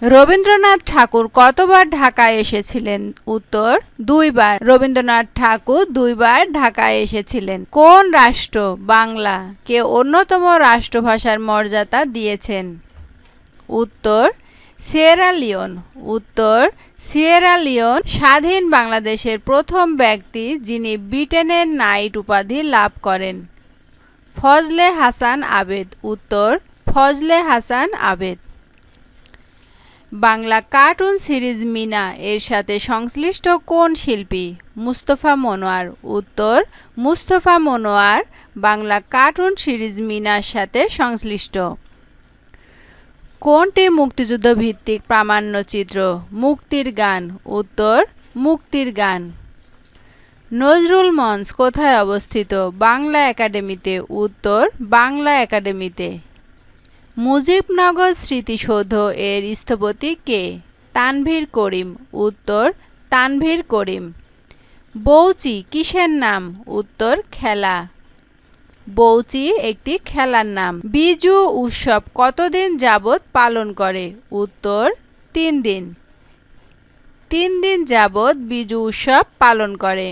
রবীন্দ্রনাথ ঠাকুর কতবার ঢাকায় এসেছিলেন? উত্তর, 2 বার। রবীন্দ্রনাথ ঠাকুর 2 বার ঢাকায় এসেছিলেন। কোন রাষ্ট্র বাংলা কে অন্যতম রাষ্ট্রভাষার মর্যাদা দিয়েছেন? উত্তর, সিয়েরা লিওন। উত্তর, সিয়েরা লিওন স্বাধীন বাংলাদেশের প্রথম ব্যক্তি যিনি ব্রিটেনের নাইট উপাধি লাভ করেন। ফজলে হাসান আবেদ। উত্তর, ফজলে হাসান আবেদ। বাংলা কার্টুন সিরিজ মিনা এর সাথে সংশ্লিষ্ট কোন শিল্পী? মুস্তফা মনোয়ার। উত্তর, মুস্তফা মনোয়ার বাংলা কার্টুন সিরিজ মিনার সাথে সংশ্লিষ্ট। কোনটি মুক্তিযুদ্ধ ভিত্তিক প্রামাণ্যচিত্র? মুক্তির গান। উত্তর, মুক্তির গান। নজরুল মঞ্চ কোথায় অবস্থিত? বাংলা একাডেমিতে। উত্তর, বাংলা একাডেমিতে। মুজিবনগর স্মৃতিসৌধ এর স্থপতি কে? তানভীর করিম। উত্তর, তানভীর করিম। বউচি কিসের নাম? উত্তর, খেলা। বউচি একটি খেলার নাম। বিজু উৎসব কতদিন যাবৎ পালন করে? উত্তর, 3 দিন। 3 দিন যাবৎ বিজু উৎসব পালন করে।